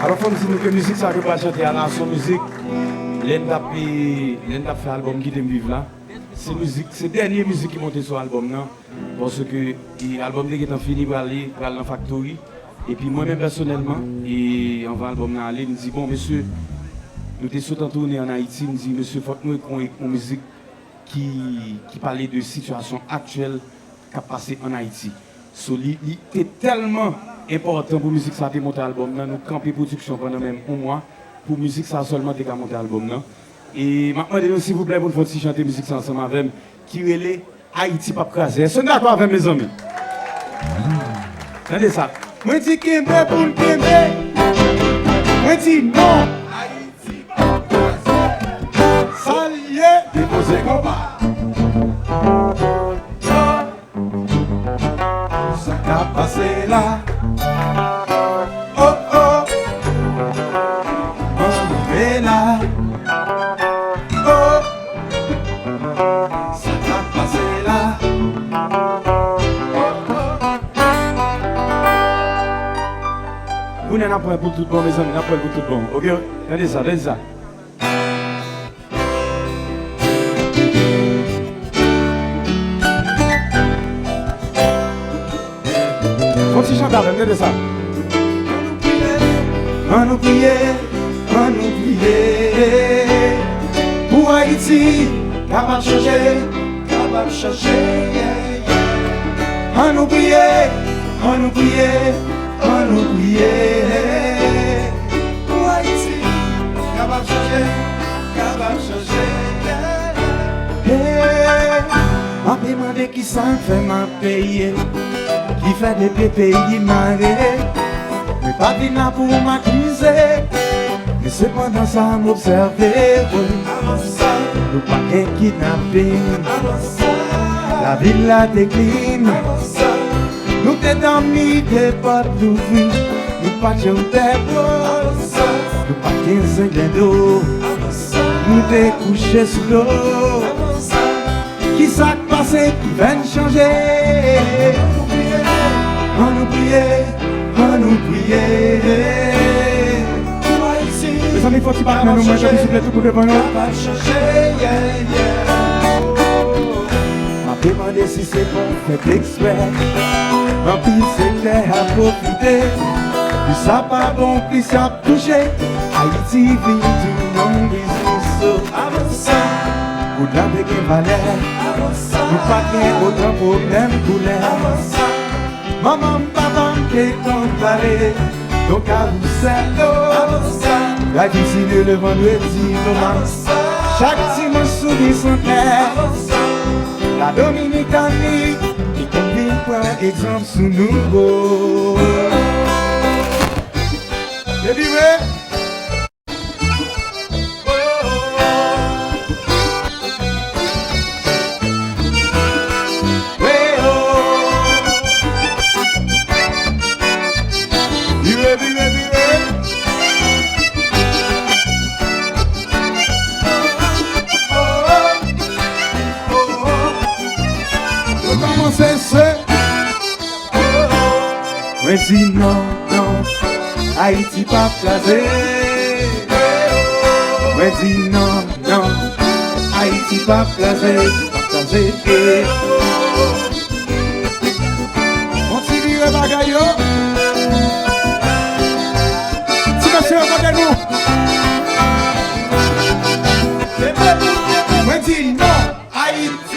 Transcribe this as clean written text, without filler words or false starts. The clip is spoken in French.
Alors, il faut nous dire que la musique, ça ne peut pas chanter à la son musique. L'un fait l'album qui vivre là. C'est musique, c'est la dernière musique qui monte sur l'album là. Parce que l'album est fini pour aller dans la factory. Et puis moi-même personnellement, et on va l'album là aller, me dit bon monsieur, nous sommes en tournée en Haïti, me dit monsieur, il faut que nous ayons une musique qui parlait de situation actuelle qui a passé en Haïti. C'est tellement important pour la musique ça a monté l'album là, nous camper production pendant même un mois pour la musique ça seulement a monté l'album là. Et maintenant s'il vous plaît pour nous faire chanter la musique ça ensemble avec qui relait Haïti pas craser. Est-ce que d'accord avec mes amis? Regardez ça. Moi dis Kembe pour le Kembe. Moi dis non. Haïti pas craser. Salié déposé combat. Ça a passé là. Oh oh. On est là. Oh. Ça a passé là. Vous n'en avez pas pour tout bon, mes amis, n'avez pas pour tout bon. Ok, regardez ça, regardez ça. Faut que tu chantes avec, regardez ça. On nous priait, on nous priait. Pour Haïti, capable de changer, On nous priait, on nous priait. On nous priait pour Haïti, capable de changer. M'a demandé qui ça fait m'a payé, qui fait des pays marés. Mais pas venir pour m'accuser, mais cependant ça m'observer. Nous pas qu'un kidnapping, la ville la décline. Nous t'es amis, t'es pas tout vu. Nous pas de nous pas 15 d'eau. Nous t'es couché sous l'eau. Qui s'est passé, qui va nous changer? On nous priait, on nous priait. Les amis, faut-il pas que nous mangeons, s'il vous plaît, tout pour que nous m'a demandé si c'est bon, fait exprès. Un pile c'est clair à profiter. Puis ça pas bon, puis ça touché. Haïti vit tout mon business. Avance, vous l'avez qu'un valeur. Nous pas qu'un autre problème pour l'air. Maman, papa, qu'est comparé. Donc à vous seul. La cuisine le vendredi, chaque dimanche souris son terre. La Dominicanie. Par exemple sous nouveau. Baby Ray. Comment c'est ça? Mais dis non, non, Haïti pas placé. Mais dis non, non, Haïti pas placé. Continue le bagaille. Si monsieur regardez nous. Mais dis non, Haïti.